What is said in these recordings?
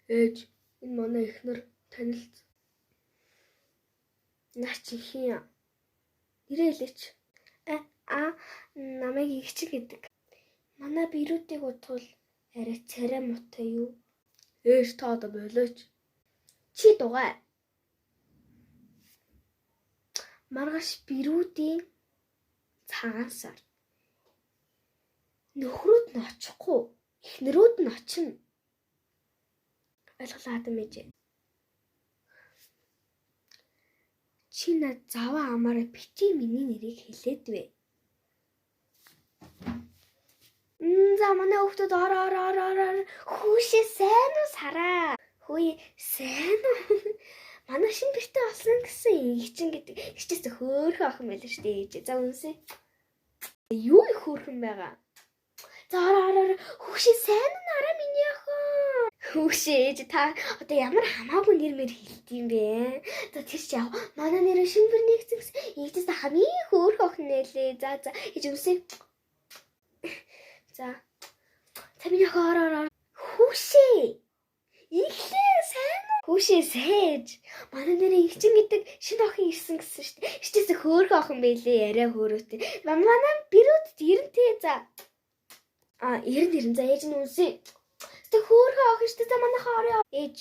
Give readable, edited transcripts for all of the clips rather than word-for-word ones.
Ээж, энэ манай эхнэр танилт. Наа чи хин. Нэрэлээч. Намайг ихчиг гэдэг. Манай бирүүдийг утвал арай царай муутай юу? Ээж та одоо болооч. Чи дугай. Маргааш бирүүдийн цагаан сар. Нөхрүүд нь очихгүй. Эхнэрүүд нь очино. Ойлголоо хатам ээж. Чи над заваа амаараа бити миний нэрийг хэлээд вэ. За манай хүүхдүүд ор. Хүүшээ сайн уу сараа? Хөөе сайн уу? Манай шинэ бэртээ олсон гэсэн игчин гэдэг. Игчээс хөөхөн охин байлаа шүү дээ ээж. За үнсээ. Юу их хөөхөн байгаа? За ор. Хүүшээ сайн уу нараа миний охин? Хүүшээ ээж та одоо ямар хамаагүй нэр хэлдэм бэ? За тэр чи яав. Манай нэр шинэ бэр нэгцэн гэсэн. Игчээс хамгийн хөөхөн охин нэлээ. За ээж үнсээ. За. Миний охин ор. Хүүшээ. Ихлээ сайн уу? Хүүшээ сэж. Манай нэрээ игчин гэдэг шинэ охин ирсэн гэсэн шүү дээ. Ичээс хөөхөн охин байлээ. Арай хөөрөөтэй. Манай бирүүд 90 за. 90 за ээж нь үнсээ. Тэ хөөхөн охин шүү дээ. За манайхаа орё. Ээж.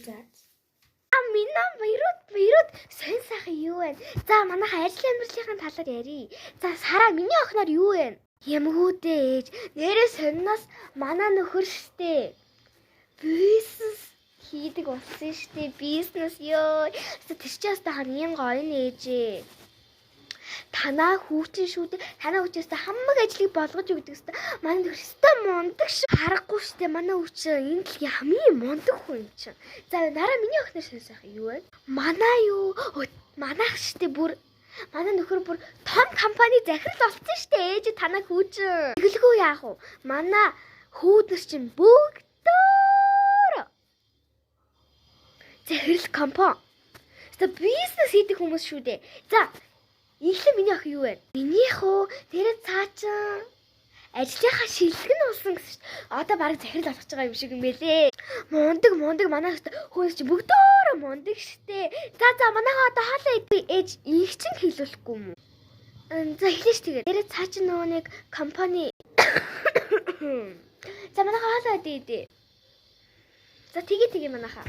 За. Минь бирүүд сонь сайхан юу вэ? За манайхаа ажил амьдралын талаар ярий. За сараа миний охиноор юу вэ? Ямгүүдээ ээж. Нэрээ сонноос манай нөхөр штэ. Бизнес хийдэг болсон штэ. Бизнес ёо. Тэр чи яста хамгийн гоё нээжээ. Танаа хүүчин шүү дээ. Танаа хүүчээс хамаг ажлыг болгож өгдөг штэ. Манай нөхөр өстой мундаг шүү. Харахгүй штэ. Манай хүүчин энэ дэлхийн хамгийн мундаг хүн чинь. За нараа миний охиноор сонь сайхан юу вэ? Манайх штэ бүр манай нөхөр бүр том компани захирал болсон штэ ээж танаа хүүчин. Тэгэлгүй яах вэ? Манай хүүднэр чинь бүгдөө захирал компани. За бизнес хийдэг хүмүүс шүү дээ. За ихлэ миний охин юу вэ? Минийх үү? Тэр цаачин ажлынхаа шилдэг нь болсон гэсэн шүү. Одоо бараг захирал болгож байгаа юм шиг юм бэлээ. Мундаг манай хүмүүс чи бүгдөө мундаг штэ. За манайхаа одоо хоолоо идэх ээж их чинь хэлүүлэхгүй юм уу? За хэлээш тэгээд. Тэр цаачин нөгөө нэг компани. За манайхаа хоолоо идэх. За тэгээ манайхаа.